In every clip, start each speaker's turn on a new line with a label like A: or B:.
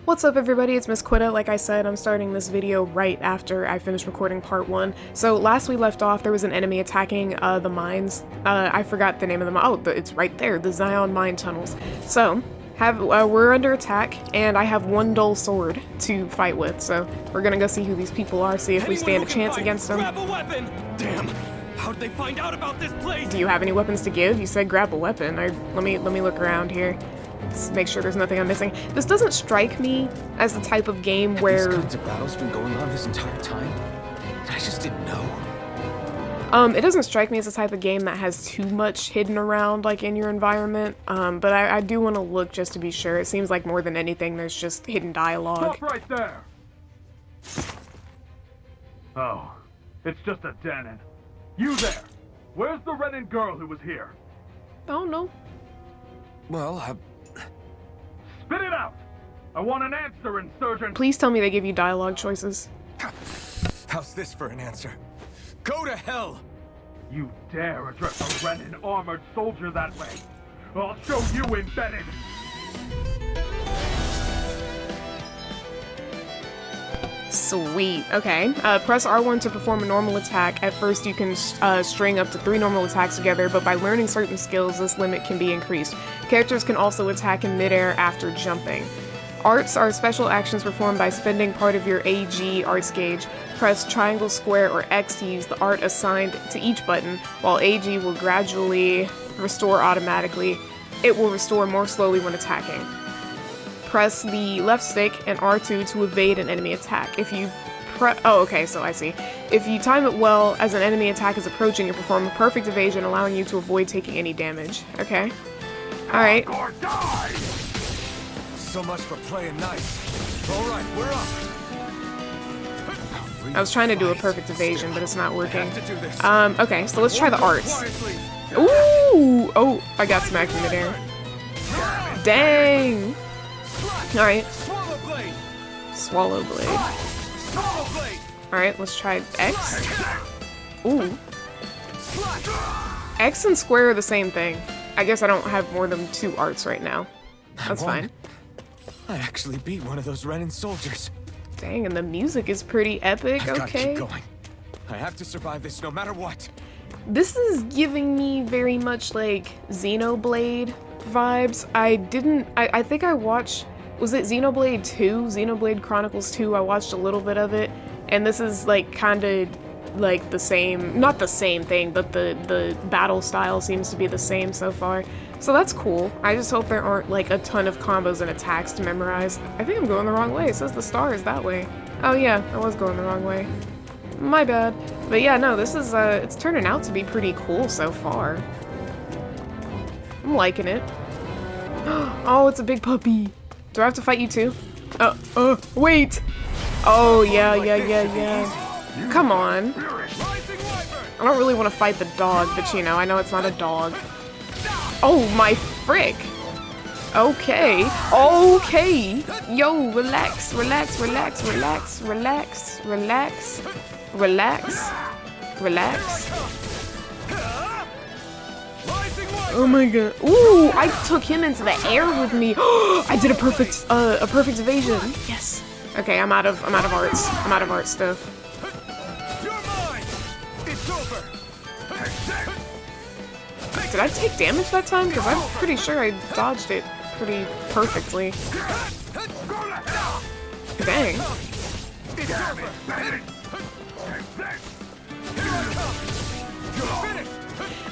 A: What's up everybody, it's Miss Quitta. Like I said, I'm starting this video right after I finished recording part 1. So last we left off, there was an enemy attacking the mines. I forgot the name of them. Oh, it's right there, the Zion mine tunnels. So, we're under attack, and I have one dull sword to fight with, so we're gonna go see who these people are, see if we stand a chance against them.
B: Grab a weapon! Damn! How'd they find out about this place?
A: Do you have any weapons to give? You said grab a weapon. Let me look around here. Let's make sure there's nothing I'm missing. This doesn't strike me as the type of game where
B: these kinds of battles been going on this entire time? I just didn't know.
A: It doesn't strike me as the type of game that has too much hidden around, like, in your environment, but I do want to look just to be sure. It seems like more than anything there's just hidden dialogue.
C: Stop right there! Oh, it's just a Danon. You there! Where's the Renin girl who was here?
A: I don't know.
B: Well,
C: Spit it out! I want an answer, insurgent!
A: Please tell me they give you dialogue choices.
B: how's this for an answer? Go to hell!
C: You dare address a Renin armored soldier that way? I'll show you embedded!
A: Sweet. Okay. Press R1 to perform a normal attack. At first you can string up to 3 normal attacks together, but by learning certain skills, this limit can be increased. Characters can also attack in midair after jumping. Arts are special actions performed by spending part of your AG arts gauge. Press triangle, square, or X to use the art assigned to each button, while AG will gradually restore automatically. It will restore more slowly when attacking. Press the left stick and R2 to evade an enemy attack. If you oh, okay, so I see. If you time it well, as an enemy attack is approaching, you perform a perfect evasion, allowing you to avoid taking any damage. Okay. Alright.
B: So much for playing nice. Alright, we're up.
A: I was trying to do a perfect evasion, but it's not working. Okay, so let's try the arts. Ooh! Oh, I got smacked in midair. Dang! Alright. Swallow blade. Alright, let's try X. Ooh. X and square are the same thing. I guess I don't have more than 2 arts right now. That's fine.
B: I actually beat one of those Renin soldiers.
A: Dang, and the music is pretty epic,
B: I've got to keep
A: okay.
B: going. I have to survive this no matter what.
A: This is giving me very much like Xenoblade vibes. I think I watched, was it Xenoblade 2? Xenoblade Chronicles 2, I watched a little bit of it, and this is like kinda like the same, not the same thing, but the battle style seems to be the same so far. So that's cool. I just hope there aren't like a ton of combos and attacks to memorize. I think I'm going the wrong way. It says the star is that way. Oh yeah, I was going the wrong way. My bad. But yeah, no, this is, it's turning out to be pretty cool so far. I'm liking it. Oh, it's a big puppy. Do I have to fight you too? Wait! Oh, yeah. Come on. I don't really want to fight the dog, but you know, I know it's not a dog. Oh, my frick! Okay. Okay! Yo, relax. Oh my god. Ooh, I took him into the air with me. I did a perfect evasion. Yes. Okay, I'm out of arts. I'm out of art stuff. Did I take damage that time? Because I'm pretty sure I dodged it pretty perfectly. Dang.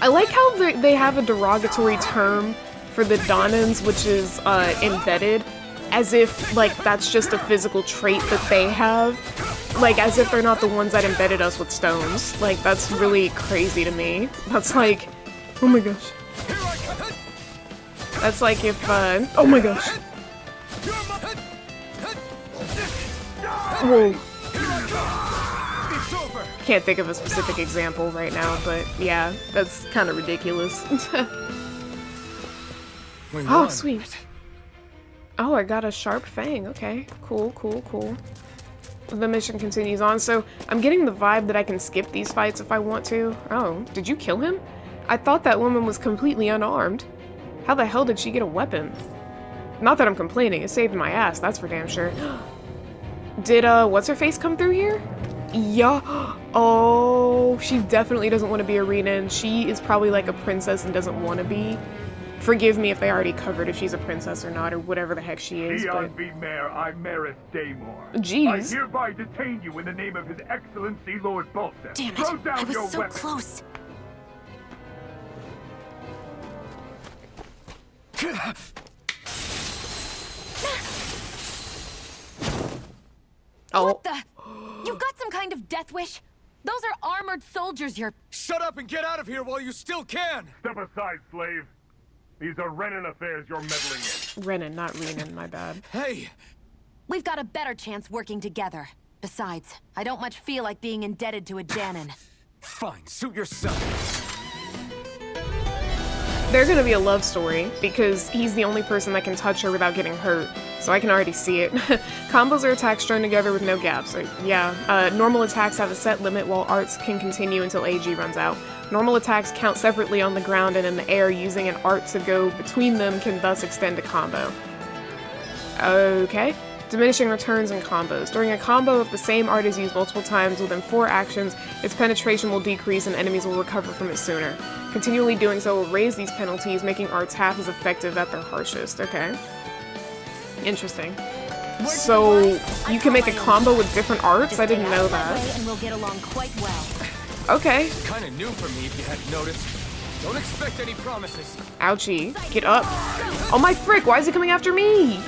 A: I like how they have a derogatory term for the Donans, which is embedded, as if like that's just a physical trait that they have. Like, as if they're not the ones that embedded us with stones. Like, that's really crazy to me. That's like, oh my gosh. That's like if, oh my gosh. Whoa. Can't think of a specific example right now, but yeah, that's kind of ridiculous. Oh, sweet. Oh, I got a sharp fang. Okay, cool. The mission continues on, so I'm getting the vibe that I can skip these fights if I want to. Oh, did you kill him? I thought that woman was completely unarmed. How the hell did she get a weapon? Not that I'm complaining, it saved my ass, that's for damn sure. Did, what's-her-face come through here? Yeah. Oh, she definitely doesn't want to be a Renan. She is probably like a princess and doesn't want to be. Forgive me if they already covered if she's a princess or not, or whatever the heck she is, but...
C: Mayor Imaris Daymore.
A: Jeez.
C: I hereby detain you in the name of His Excellency Lord Baltus.
D: Damn
C: Throw
D: it,
C: down
D: I was
C: your
D: so
C: weapon.
D: close.
A: Oh.
D: What the? You've got some kind of death wish? Those are armored soldiers you're...
B: Shut up and get out of here while you still can!
C: Step aside, slave. These are Renan affairs you're meddling in.
A: Renan, not Renan, my bad.
B: Hey!
D: We've got a better chance working together. Besides, I don't much feel like being indebted to a Danon.
B: Fine, suit yourself.
A: They're gonna be a love story, because he's the only person that can touch her without getting hurt, so I can already see it. Combos are attacks strung together with no gaps, so yeah. Normal attacks have a set limit, while arts can continue until AG runs out. Normal attacks count separately on the ground and in the air, using an art to go between them can thus extend a combo. Okay. Diminishing returns and combos. During a combo, if the same art is used multiple times within 4 actions, its penetration will decrease and enemies will recover from it sooner. Continually doing so will raise these penalties, making arts half as effective at their harshest. Okay. Interesting. So, you can make a combo with different arts? I didn't know that.
D: And we'll get along quite well.
A: Okay.
B: Kinda new for me if you hadn't noticed. Don't expect any promises.
A: Ouchie. Get up. Oh my frick, why is he coming after me?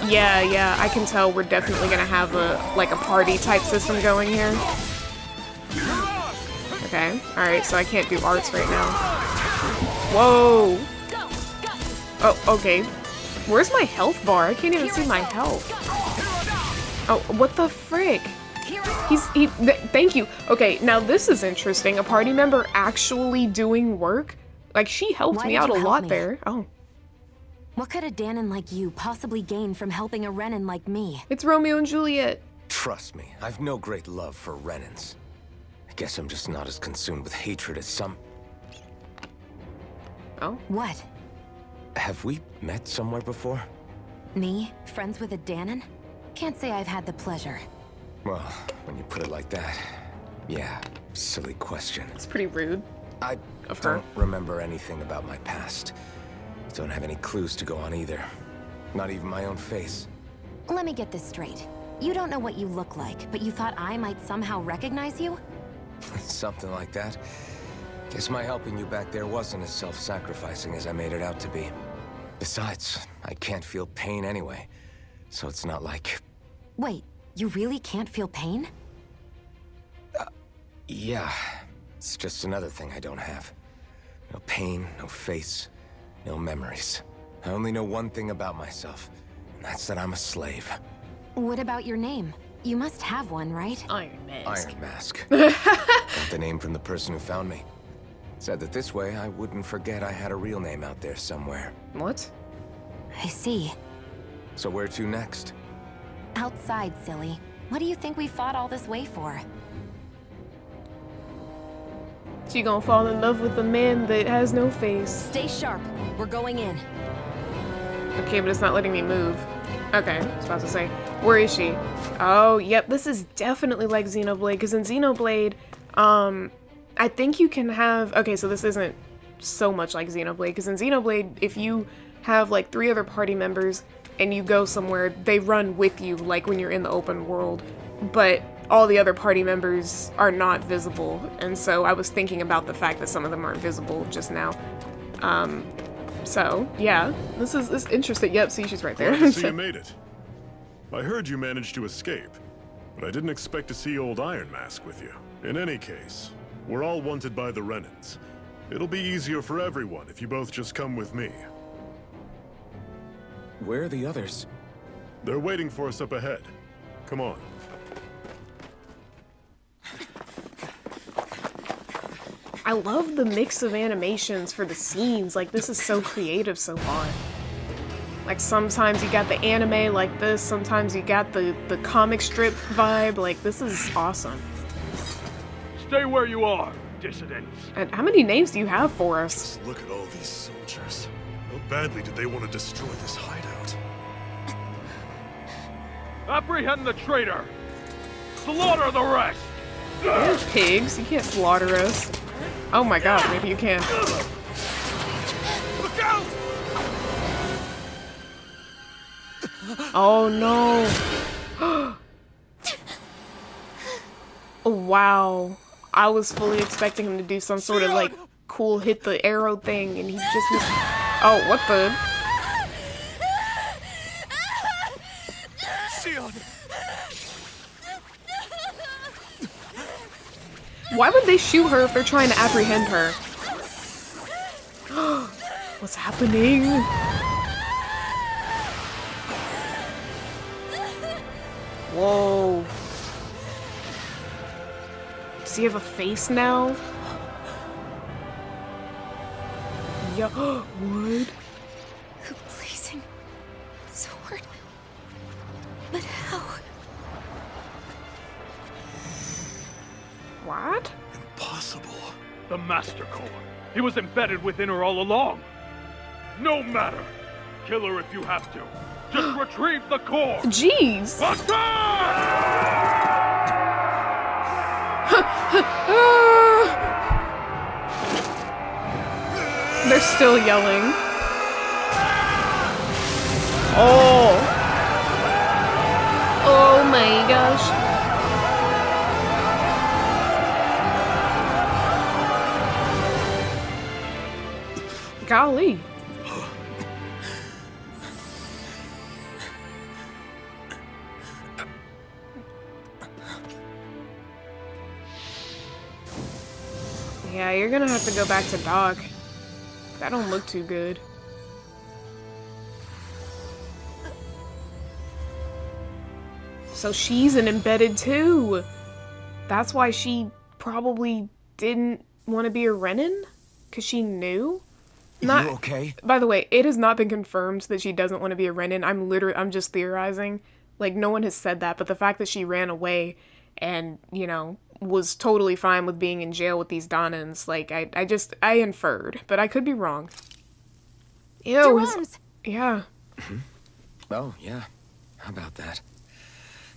A: Yeah, I can tell we're definitely gonna have a party type system going here. Okay, alright, so I can't do arts right now. Whoa! Oh, okay. Where's my health bar? I can't even see my health. Oh, what the frick? Thank you. Okay, now this is interesting. A party member actually doing work? Like, she helped me out a lot there. Oh.
D: What could a Danon like you possibly gain from helping a Renan like me?
A: It's Romeo and Juliet.
B: Trust me, I've no great love for Renans. I guess I'm just not as consumed with hatred as some...
A: Oh?
D: What?
B: Have we met somewhere before?
D: Me? Friends with a Danon? Can't say I've had the pleasure.
B: Well, when you put it like that, yeah, silly question.
A: It's pretty rude.
B: I
A: Of her.
B: don't remember anything about my past. Don't have any clues to go on either. Not even my own face.
D: Let me get this straight. You don't know what you look like, but you thought I might somehow recognize you?
B: Something like that. Guess my helping you back there wasn't as self-sacrificing as I made it out to be. Besides, I can't feel pain anyway, so it's not like...
D: Wait, you really can't feel pain?
B: Yeah, it's just another thing I don't have. No pain, no face, no memories. I only know one thing about myself, and that's that I'm a slave.
D: What about your name? You must have one, right?
A: Iron Mask.
B: Iron Mask. Got the name from the person who found me. Said that this way I wouldn't forget I had a real name out there somewhere.
A: What?
D: I see.
B: So where to next?
D: Outside, silly. What do you think we fought all this way for?
A: She gonna fall in love with a man that has no face.
D: Stay sharp. We're going in.
A: Okay, but it's not letting me move. Okay, I was about to say. Where is she? Oh, yep, this is definitely like Xenoblade, because in Xenoblade, I think you can have... Okay, so this isn't so much like Xenoblade, because in Xenoblade, if you have like 3 other party members and you go somewhere, they run with you, like when you're in the open world, but all the other party members are not visible, and so I was thinking about the fact that some of them aren't visible just now. So, yeah, this is interesting. Yep, see, she's right there.
E: Glad to see you made it. I heard you managed to escape, but I didn't expect to see old Iron Mask with you. In any case, we're all wanted by the Renans. It'll be easier for everyone if you both just come with me.
B: Where are the others?
E: They're waiting for us up ahead. Come on.
A: I love the mix of animations for the scenes. Like, this is so creative so far. Like, sometimes you got the anime like this, sometimes you got the comic strip vibe. Like, this is awesome.
C: Stay where you are, dissidents.
A: And how many names do you have for us?
E: Look at all these soldiers. How badly did they want to destroy this hideout?
C: Apprehend the traitor! Slaughter the rest!
A: We're pigs. You can't slaughter us. Oh my god, maybe you can.
E: Look out!
A: Oh no. Wow. I was fully expecting him to do some sort of like cool hit the arrow thing and he just was. Oh, what the?
E: Sion!
A: Why would they shoot her if they're trying to apprehend her? What's happening? Whoa. Does he have a face now? Yeah. What?
F: The blazing sword. But how?
A: What?
E: Impossible.
C: The Master Core. He was embedded within her all along. No matter. Kill her if you have to. Just retrieve the core.
A: Jeez. They're still yelling. Oh. Oh my gosh. Golly. Yeah, you're gonna have to go back to Doc. That don't look too good. So she's an embedded too. That's why she probably didn't want to be a Renin? Because she knew?
B: You okay?
A: By the way, it has not been confirmed that she doesn't want to be a Renin. I'm just theorizing. Like, no one has said that, but the fact that she ran away and, you know, was totally fine with being in jail with these Donans, like, I inferred, but I could be wrong. Ew. Yeah.
B: Oh, yeah. How about that?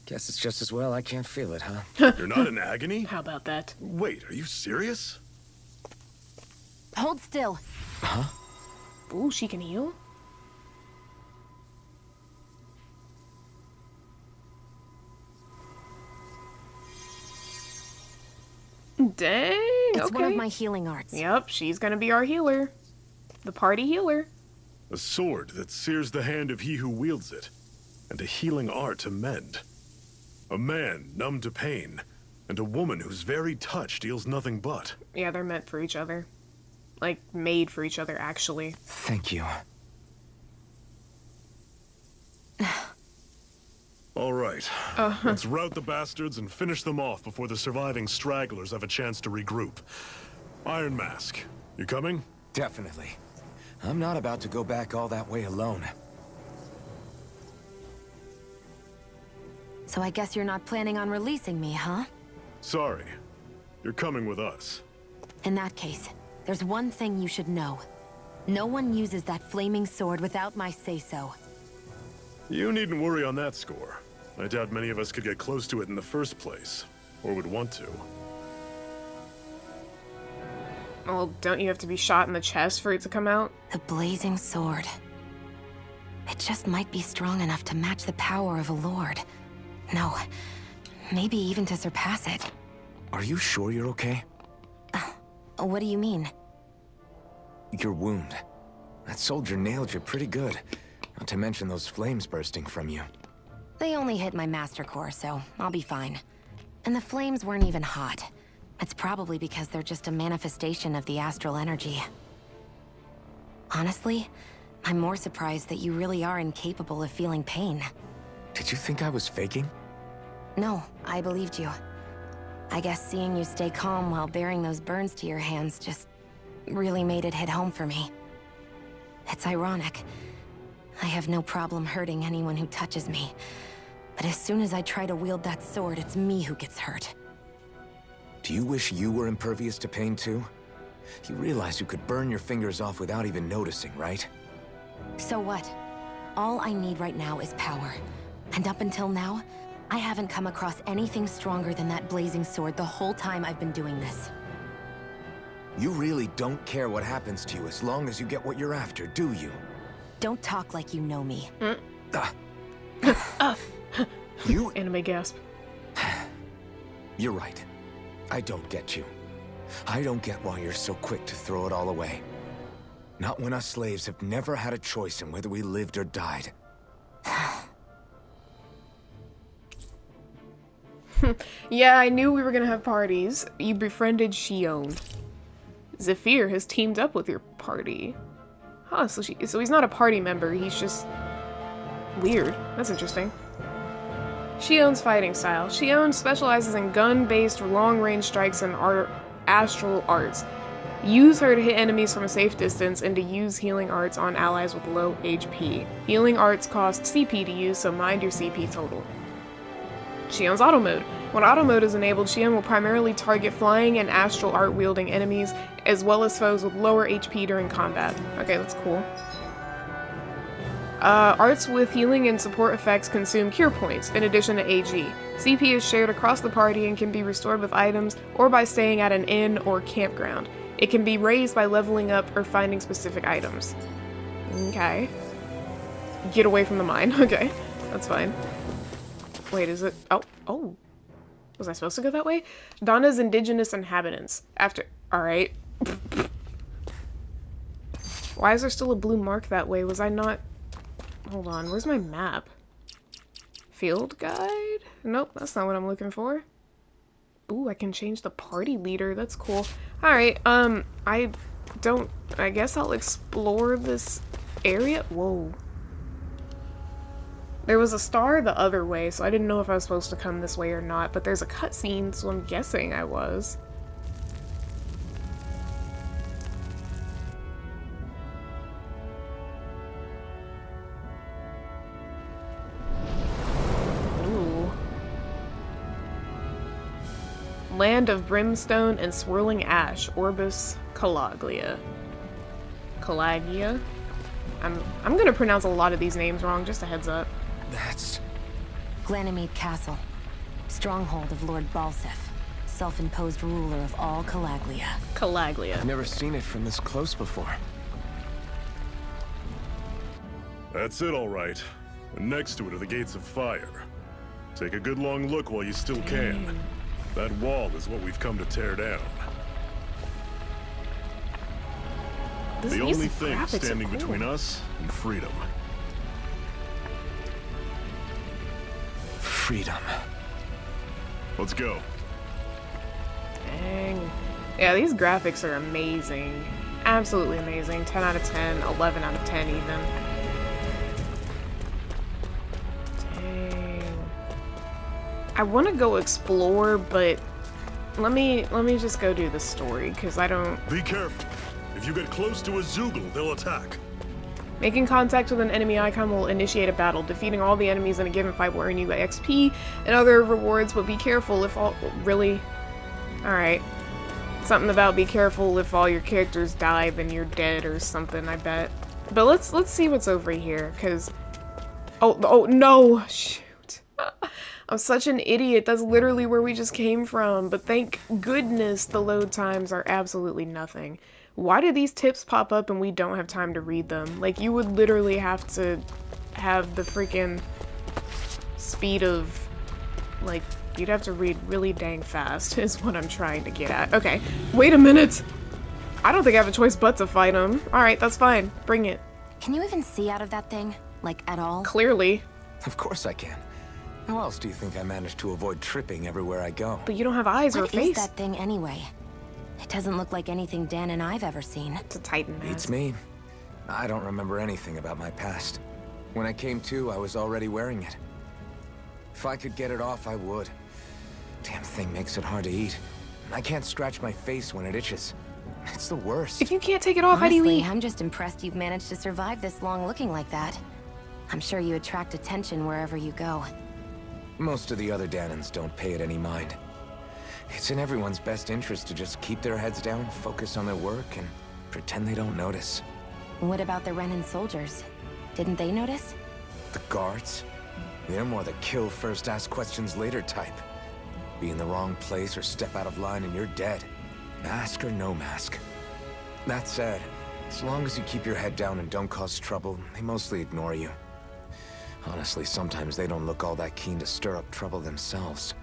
B: Guess it's just as well I can't feel it, huh?
E: You're not in agony?
A: How about that?
E: Wait, are you serious?
D: Hold still.
B: Huh?
A: Ooh, she can heal? Dang,
D: It's
A: okay.
D: one of my healing arts.
A: Yep, she's gonna be our healer. The party healer.
E: A sword that sears the hand of he who wields it, and a healing art to mend. A man numb to pain, and a woman whose very touch deals nothing but.
A: Yeah, they're meant for each other. Like, made for each other, actually.
B: Thank you.
E: All right, let's rout the bastards and finish them off before the surviving stragglers have a chance to regroup. Iron Mask, you coming?
B: Definitely. I'm not about to go back all that way alone.
D: So I guess you're not planning on releasing me, huh?
E: Sorry, you're coming with us.
D: In that case, there's one thing you should know. No one uses that flaming sword without my say-so.
E: You needn't worry on that score. I doubt many of us could get close to it in the first place, or would want to.
A: Well, don't you have to be shot in the chest for it to come out?
D: The blazing sword. It just might be strong enough to match the power of a lord. No, maybe even to surpass it.
B: Are you sure you're okay?
D: What do you mean?
B: Your wound. That soldier nailed you pretty good. Not to mention those flames bursting from you.
D: They only hit my master core, so I'll be fine. And the flames weren't even hot. It's probably because they're just a manifestation of the astral energy. Honestly, I'm more surprised that you really are incapable of feeling pain.
B: Did you think I was faking?
D: No, I believed you. I guess seeing you stay calm while bearing those burns to your hands just really made it hit home for me. It's ironic. I have no problem hurting anyone who touches me. But as soon as I try to wield that sword, it's me who gets hurt.
B: Do you wish you were impervious to pain too? You realize you could burn your fingers off without even noticing, right?
D: So what? All I need right now is power. And up until now, I haven't come across anything stronger than that blazing sword the whole time I've been doing this.
B: You really don't care what happens to you as long as you get what you're after, do you?
D: Don't talk like you know me.
B: You...
A: Anime gasp.
B: You're right. I don't get you. I don't get why you're so quick to throw it all away. Not when us slaves have never had a choice in whether we lived or died.
A: Yeah, I knew we were gonna have parties. You befriended Shion. Zephyr has teamed up with your party. Huh, so he's not a party member, he's just... weird. That's interesting. Shion's fighting style. Shion specializes in gun-based long-range strikes and astral arts. Use her to hit enemies from a safe distance and to use healing arts on allies with low HP. Healing arts cost CP to use, so mind your CP total. Shion's auto mode. When auto mode is enabled, Shion will primarily target flying and astral art wielding enemies, as well as foes with lower HP during combat. Okay, that's cool. Arts with healing and support effects consume cure points, in addition to AG. CP is shared across the party and can be restored with items, or by staying at an inn or campground. It can be raised by leveling up or finding specific items. Okay. Get away from the mine. Okay, that's fine. Wait, is it? Oh. Was I supposed to go that way? Donna's indigenous inhabitants. Alright. Why is there still a blue mark that way? Was I not... Hold on, where's my map? Field guide? Nope, that's not what I'm looking for. Ooh, I can change the party leader. That's cool. Alright, I guess I'll explore this area. Whoa. There was a star the other way, so I didn't know if I was supposed to come this way or not, but there's a cutscene, so I'm guessing I was. Ooh. Land of Brimstone and Swirling Ash, Orbis Calaglia. Calagia? I'm gonna pronounce a lot of these names wrong, just a heads up.
B: That's...
D: Glanimede Castle. Stronghold of Lord Balsef. Self-imposed ruler of all Calaglia.
A: Calaglia.
B: I've never seen it from this close before.
E: That's it, all right. And next to it are the Gates of Fire. Take a good long look while you still can. That wall is what we've come to tear down. The only thing standing between us and freedom.
B: Freedom.
E: Let's go.
A: Dang. Yeah, these graphics are amazing. Absolutely amazing. 10 out of 10, 11 out of 10 even. Dang. I want to go explore, but let me just go do the story, because I don't...
E: Be careful. If you get close to a Zoogle, they'll attack.
A: Making contact with an enemy icon will initiate a battle. Defeating all the enemies in a given fight will earn you XP and other rewards, but be careful if all... Really? Alright. Something about be careful if all your characters die, then you're dead or something, I bet. But let's see what's over here, because... Oh, no! Shoot. I'm such an idiot. That's literally where we just came from. But thank goodness the load times are absolutely nothing. Why do these tips pop up and we don't have time to read them? Like, you would literally have to have the freaking speed of, like, you'd have to read really dang fast is what I'm trying to get at. Okay, wait a minute! I don't think I have a choice but to fight him. Alright, that's fine. Bring it.
D: Can you even see out of that thing? Like, at all?
A: Clearly.
B: Of course I can. How else do you think I managed to avoid tripping everywhere I go?
A: But you don't have eyes or a
D: What
A: face.
D: is that thing anyway? It doesn't look like anything Dan and I've ever seen.
A: It's a Titan mask.
B: Beats me. I don't remember anything about my past. When I came to, I was already wearing it. If I could get it off, I would. Damn thing makes it hard to eat. I can't scratch my face when it itches. It's the worst.
A: If you can't take it off, how do you
D: Honestly,
A: eat?
D: I'm just impressed you've managed to survive this long looking like that. I'm sure you attract attention wherever you go.
B: Most of the other Danans don't pay it any mind. It's in everyone's best interest to just keep their heads down, focus on their work, and pretend they don't notice.
D: What about the Renan soldiers? Didn't they notice?
B: The guards? They're more the kill first, ask questions later type. Be in the wrong place or step out of line and you're dead. Mask or no mask. That said, as long as you keep your head down and don't cause trouble, they mostly ignore you. Honestly, sometimes they don't look all that keen to stir up trouble themselves.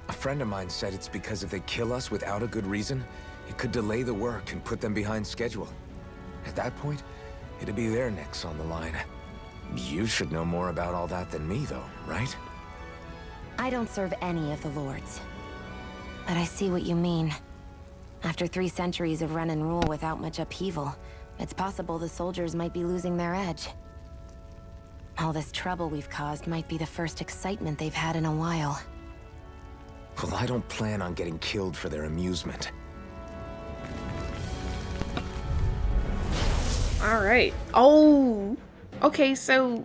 B: A friend of mine said it's because if they kill us without a good reason, it could delay the work and put them behind schedule. At that point, it'd be their necks on the line. You should know more about all that than me, though, right?
D: I don't serve any of the lords. But I see what you mean. After 3 centuries of run and rule without much upheaval, it's possible the soldiers might be losing their edge. All this trouble we've caused might be the first excitement they've had in a while.
B: Well, I don't plan on getting killed for their amusement.
A: Alright. Oh! Okay, so...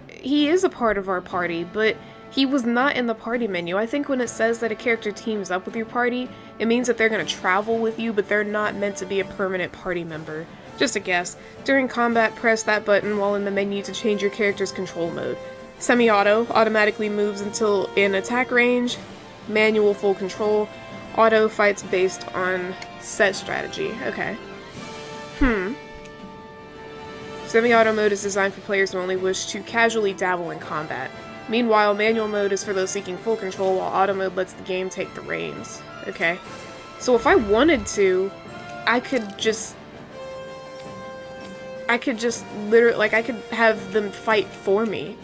A: he is a part of our party, but he was not in the party menu. I think when it says that a character teams up with your party, it means that they're gonna travel with you, but they're not meant to be a permanent party member. Just a guess. During combat, press that button while in the menu to change your character's control mode. Semi-auto automatically moves until in attack range. Manual full control. Auto fights based on set strategy. Okay. Semi-auto mode is designed for players who only wish to casually dabble in combat. Meanwhile, manual mode is for those seeking full control, while auto mode lets the game take the reins. Okay. So if I wanted to, I could just literally, like, I could have them fight for me.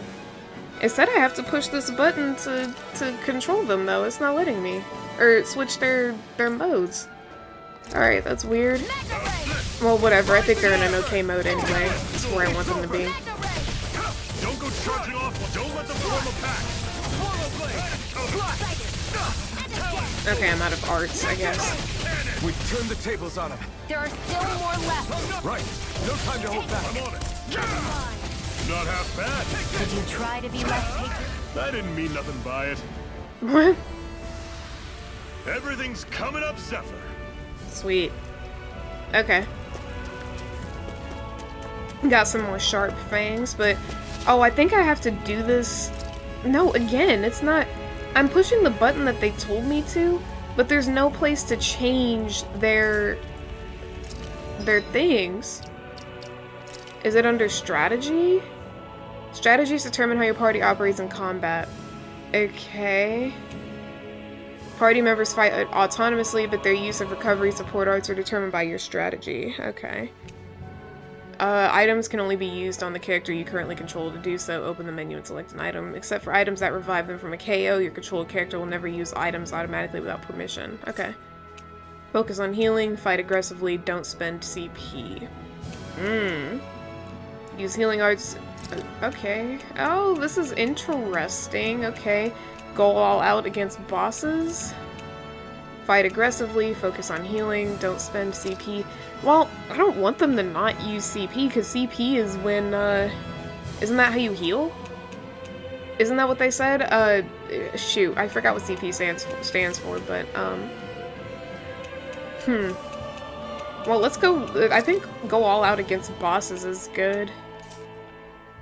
A: Instead, I have to push this button to control them, though. It's not letting me. Or switch their modes. Alright, that's weird. Well, whatever. I think they're in an okay mode anyway. That's where I want them to be.
E: Don't go charging off. Don't let them form a pack.
A: Okay, I'm out of arts, I guess.
B: We've turned the tables on him.
F: There are still more left.
B: Right. No time to hold back.
E: I'm on it. Not half bad.
F: Did you try to be less patriotic?
E: I didn't mean nothing by it.
A: What?
E: Everything's coming up, Zephyr.
A: Sweet. Okay. Got some more sharp fangs, but... oh, I think I have to do this... no, again, it's not... I'm pushing the button that they told me to, but there's no place to change their things. Is it under strategy? Strategies determine how your party operates in combat. Okay. Party members fight autonomously, but their use of recovery support arts are determined by your strategy. Okay. Items can only be used on the character you currently control. To do so, open the menu and select an item. Except for items that revive them from a KO, your controlled character will never use items automatically without permission. Okay. Focus on healing, fight aggressively, don't spend CP. Use healing arts... okay. Oh, this is interesting. Okay. Go all out against bosses. Fight aggressively, focus on healing, don't spend CP. Well, I don't want them to not use CP, because CP is when, isn't that how you heal? Isn't that what they said? Shoot, I forgot what CP stands for, but, well, let's go, I think go all out against bosses is good.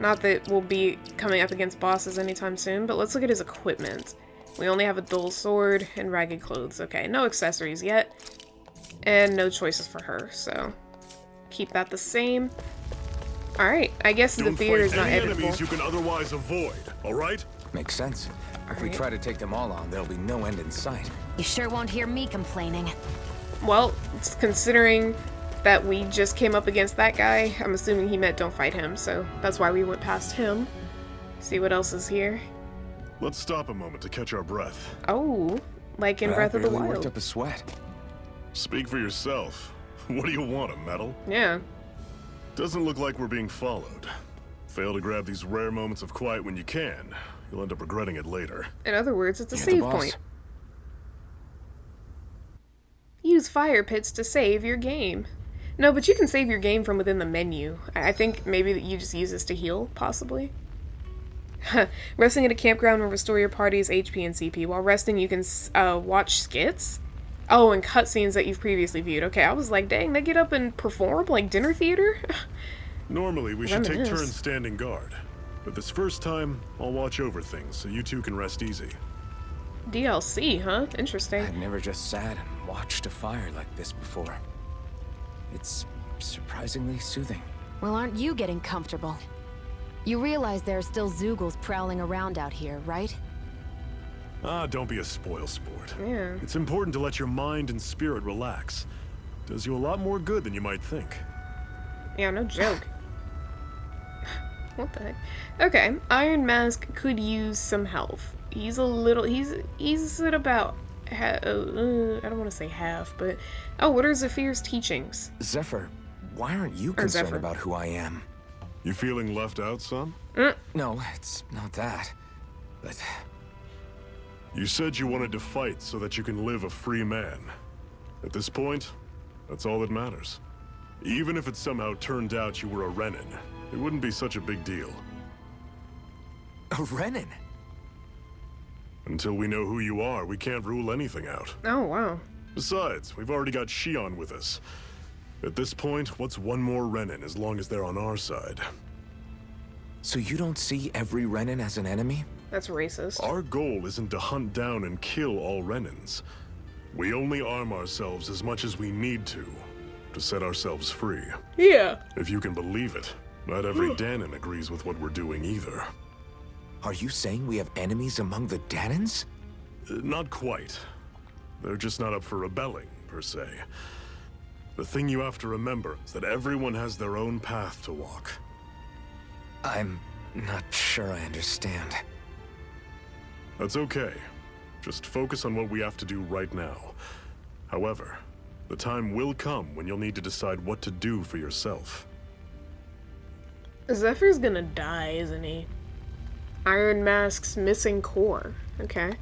A: Not that we'll be coming up against bosses anytime soon, but let's look at his equipment. We only have a dull sword and ragged clothes. Okay, no accessories yet. And no choices for her, so keep that the same. Alright, I guess the theater is not editable.
E: Enemies you can otherwise avoid, alright?
B: Makes sense. If we try to take them all on, there'll be no end in sight.
D: You sure won't hear me complaining.
A: Well, considering that we just came up against that guy, I'm assuming he meant don't fight him, so that's why we went past him. See what else is here.
E: Let's stop a moment to catch our breath.
A: Oh, like in Breath of the
B: I barely
A: Wild.
B: worked up a sweat.
E: Speak for yourself. What do you want, a medal?
A: Yeah.
E: Doesn't look like we're being followed. Fail to grab these rare moments of quiet when you can. You'll end up regretting it later.
A: In other words, it's a
B: You're the
A: save
B: boss.
A: point. Use fire pits to save your game. No, but you can save your game from within the menu. I think maybe that you just use this to heal, possibly. Resting at a campground will restore your party's HP and CP. While resting, you can watch skits. Oh, and cutscenes that you've previously viewed. Okay, I was like, dang, they get up and perform like dinner theater?
E: Normally, we should take
A: Reminisce.
E: turns standing guard. But this first time, I'll watch over things so you two can rest easy.
A: DLC, huh? Interesting.
B: I've never just sat and watched a fire like this before. It's surprisingly soothing.
D: Well, aren't you getting comfortable? You realize there are still Zeugles prowling around out here, right?
E: Ah, don't be a spoilsport.
A: Yeah.
E: It's important to let your mind and spirit relax. Does you a lot more good than you might think.
A: Yeah, no joke. What the heck? Okay, Iron Mask could use some health. He's a little. He's at about. I don't want to say half, but oh, what are Zephyr's teachings?
B: Zephyr, why aren't you concerned
A: Zephyr.
B: about who I am?
E: You feeling left out, son?
B: No, it's not that. But
E: You said you wanted to fight so that you can live a free man. At this point, that's all that matters. Even if it somehow turned out you were a Renin, it wouldn't be such a big deal.
B: a Renin.
E: Until we know who you are, we can't rule anything out.
A: Oh wow.
E: Besides, we've already got Shion with us. At this point, what's one more Renin as long as they're on our side?
B: So you don't see every Renin as an enemy?
A: That's racist.
E: Our goal isn't to hunt down and kill all Renins. We only arm ourselves as much as we need to set ourselves free.
A: Yeah.
E: If you can believe it, not every Danon agrees with what we're doing either.
B: Are you saying we have enemies among the Danons?
E: Not quite. They're just not up for rebelling, per se. The thing you have to remember is that everyone has their own path to walk.
B: I'm not sure I understand.
E: That's okay. Just focus on what we have to do right now. However, the time will come when you'll need to decide what to do for yourself.
A: Zephyr's gonna die, isn't he? Iron Mask's missing core. Okay.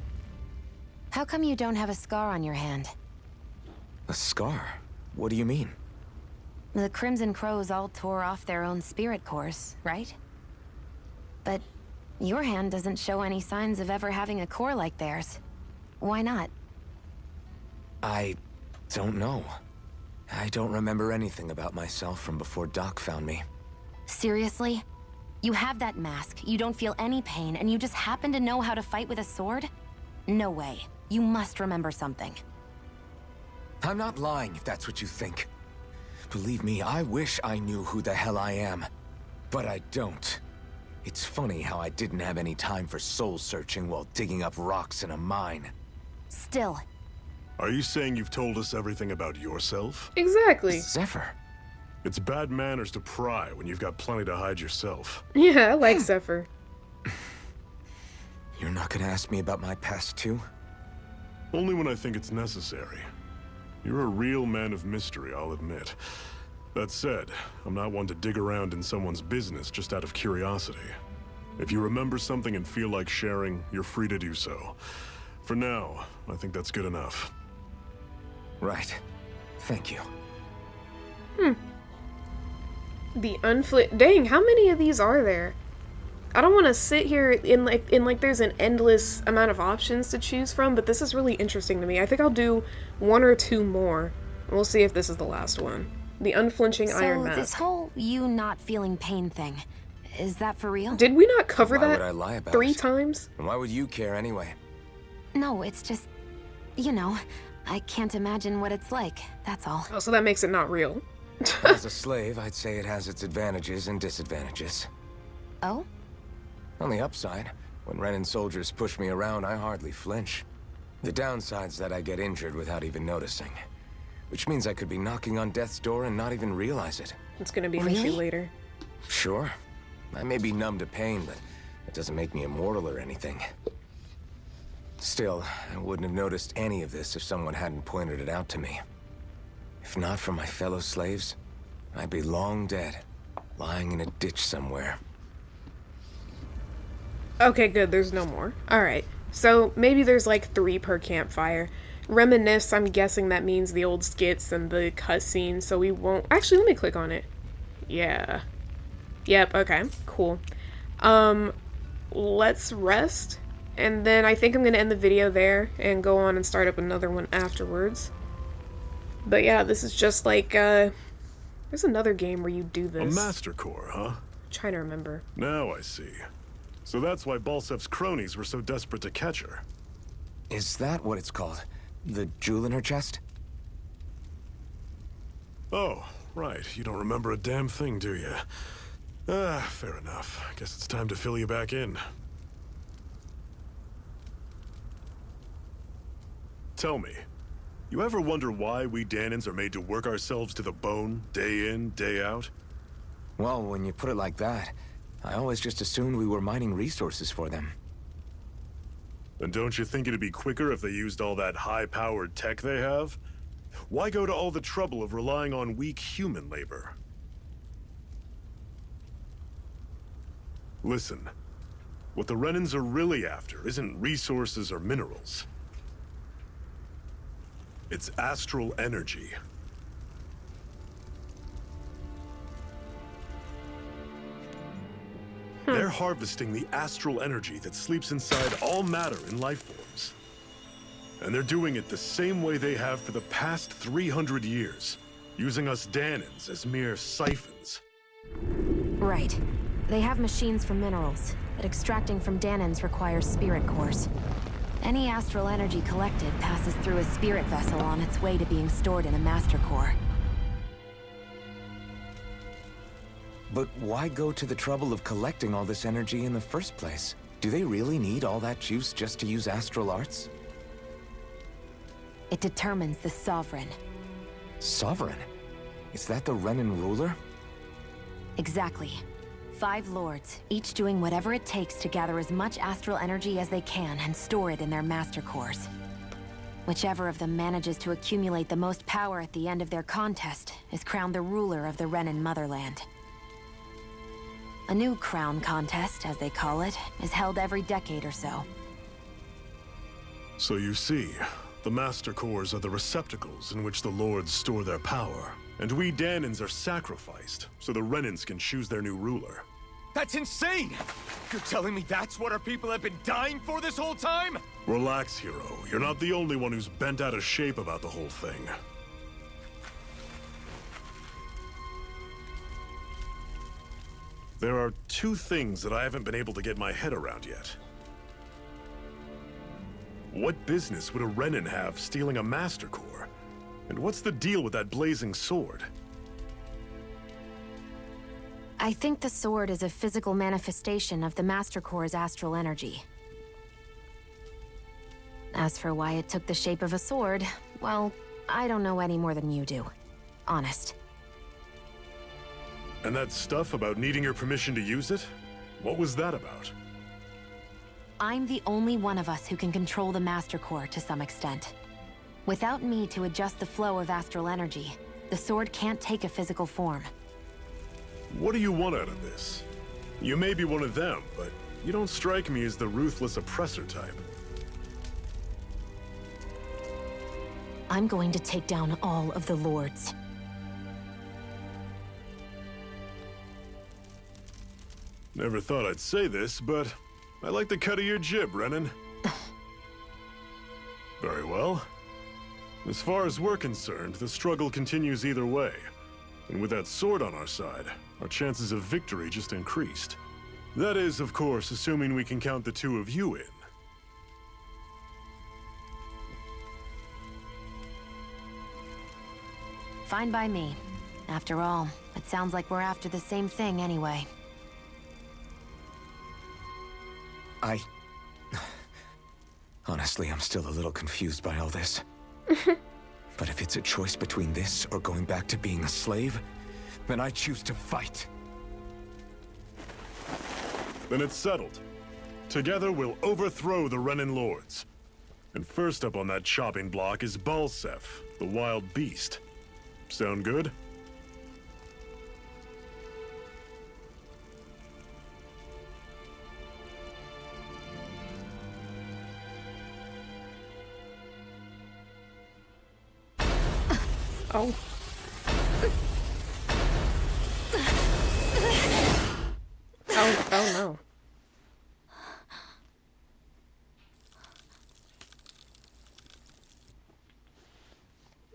D: How come you don't have a scar on your hand?
B: A scar? What do you mean?
D: The Crimson Crows all tore off their own spirit cores, right? But your hand doesn't show any signs of ever having a core like theirs. Why not?
B: I don't know. I don't remember anything about myself from before Doc found me.
D: Seriously? You have that mask, you don't feel any pain, and you just happen to know how to fight with a sword? No way. You must remember something.
B: I'm not lying if that's what you think. Believe me, I wish I knew who the hell I am. But I don't. It's funny how I didn't have any time for soul searching while digging up rocks in a mine.
D: Still,
E: Are you saying you've told us everything about yourself?
A: Exactly.
B: Zephyr.
E: It's bad manners to pry when you've got plenty to hide yourself.
A: Yeah, I like Zephyr.
B: You're not gonna ask me about my past too?
E: Only when I think it's necessary. You're a real man of mystery, I'll admit. That said, I'm not one to dig around in someone's business just out of curiosity. If you remember something and feel like sharing, you're free to do so. For now, I think that's good enough.
B: Right. Thank you.
A: The dang, how many of these are there? I don't want to sit here in like there's an endless amount of options to choose from, but this is really interesting to me. I think I'll do one or two more. We'll see if this is the last one. The unflinching Iron
D: so
A: Mask.
D: this whole you not feeling pain thing, is that for real?
A: Did we not cover
B: Why
A: that
B: would I lie about
A: 3
B: it?
A: times?
B: And why would you care anyway?
D: No, it's just, you know, I can't imagine what it's like, that's all.
A: Oh, so that makes it not real.
B: As a slave, I'd say it has its advantages and disadvantages.
D: Oh?
B: On the upside, when Renin soldiers push me around, I hardly flinch. The downside's that I get injured without even noticing. Which means I could be knocking on death's door and not even realize it.
A: It's gonna be an issue
D: Really?
A: later.
B: Sure. I may be numb to pain, but it doesn't make me immortal or anything. Still, I wouldn't have noticed any of this if someone hadn't pointed it out to me. If not for my fellow slaves, I'd be long dead, lying in a ditch somewhere.
A: Okay, good, there's no more. Alright, so maybe there's like 3 per campfire. Reminisce, I'm guessing that means the old skits and the cutscenes, so we won't... Actually, let me click on it. Yeah. Yep, okay, cool. Let's rest, and then I think I'm gonna end the video there and go on and start up another one afterwards. But yeah, this is just like, There's another game where you do
E: A
A: this.
E: Master Core, huh?
A: I'm trying to remember.
E: Now I see. So that's why Balsef's cronies were so desperate to catch her.
B: Is that what it's called? The jewel in her chest?
E: Oh, right. You don't remember a damn thing, do you? Ah, fair enough. Guess it's time to fill you back in. Tell me, you ever wonder why we Dahnans are made to work ourselves to the bone, day in, day out?
B: Well, when you put it like that, I always just assumed we were mining resources for them.
E: And don't you think it'd be quicker if they used all that high-powered tech they have? Why go to all the trouble of relying on weak human labor? Listen, what the Renans are really after isn't resources or minerals. It's astral energy. They're harvesting the astral energy that sleeps inside all matter in life forms. And they're doing it the same way they have for the past 300 years, using us Dahnans as mere siphons.
D: Right. They have machines for minerals, but extracting from Dahnans requires spirit cores. Any astral energy collected passes through a spirit vessel on its way to being stored in a master core.
B: But why go to the trouble of collecting all this energy in the first place? Do they really need all that juice just to use astral arts?
D: It determines the Sovereign.
B: Sovereign? Is that the Renan ruler?
D: Exactly. 5 lords, each doing whatever it takes to gather as much astral energy as they can and store it in their master cores. Whichever of them manages to accumulate the most power at the end of their contest is crowned the ruler of the Renan motherland. A new crown contest, as they call it, is held every decade or so.
E: So you see, the Master Cores are the receptacles in which the Lords store their power. And we Dahnans are sacrificed, so the Renans can choose their new ruler.
G: That's insane! You're telling me that's what our people have been dying for this whole time?
E: Relax, hero. You're not the only one who's bent out of shape about the whole thing. There are 2 things that I haven't been able to get my head around yet. What business would a Renan have stealing a Master Core? And what's the deal with that blazing sword?
D: I think the sword is a physical manifestation of the Master Core's astral energy. As for why it took the shape of a sword, well, I don't know any more than you do. Honest.
E: And that stuff about needing your permission to use it? What was that about?
D: I'm the only one of us who can control the Master Core to some extent. Without me to adjust the flow of astral energy, the sword can't take a physical form.
E: What do you want out of this? You may be one of them, but you don't strike me as the ruthless oppressor type.
D: I'm going to take down all of the lords.
E: Never thought I'd say this, but I like the cut of your jib, Renan. Very well. As far as we're concerned, the struggle continues either way. And with that sword on our side, our chances of victory just increased. That is, of course, assuming we can count the 2 of you in.
D: Fine by me. After all, it sounds like we're after the same thing anyway.
B: Honestly, I'm still a little confused by all this. But if it's a choice between this or going back to being a slave, then I choose to fight.
E: Then it's settled. Together, we'll overthrow the Renan Lords. And first up on that chopping block is Balsef, the wild beast. Sound good?
A: Oh. Oh no.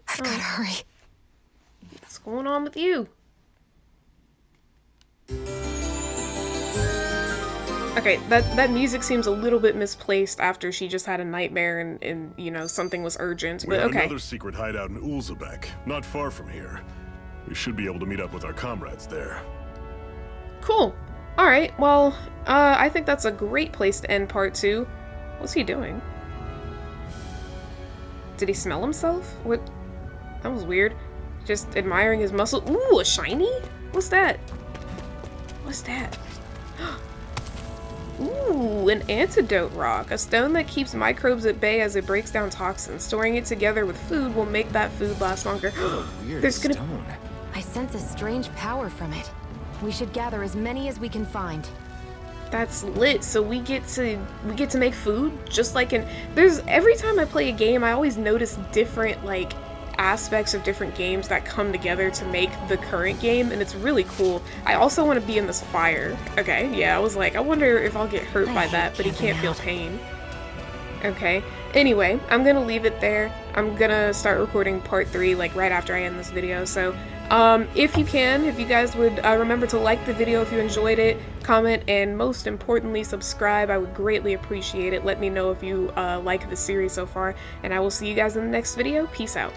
D: I've gotta hurry.
A: What's going on with you? Okay, that music seems a little bit misplaced after she just had a nightmare and you know, something was urgent,
E: We
A: but
E: have
A: okay.
E: another secret hideout in Ulzebek, not far from here. We should be able to meet up with our comrades there.
A: Cool. Alright, well, I think that's a great place to end part 2. What's he doing? Did he smell himself? What? That was weird. Just admiring his muscle. Ooh, a shiny? What's that? What's that? Ooh, an antidote rock. A stone that keeps microbes at bay as it breaks down toxins. Storing it together with food will make that food last longer.
B: Weird
A: There's gonna...
B: stone.
D: I sense a strange power from it. We should gather as many as we can find.
A: That's lit. So we get to make food just like in every time I play a game I always notice different like aspects of different games that come together to make the current game, and it's really cool. I also want to be in this fire. Okay, yeah, I was like, I wonder if I'll get hurt by that, but he can't feel pain. Okay, anyway, I'm gonna leave it there. I'm gonna start recording part 3 like right after I end this video, so if you guys would remember to like the video if you enjoyed it, comment, and most importantly subscribe. I would greatly appreciate it. Let me know if you like the series so far, and I will see you guys in the next video. Peace out.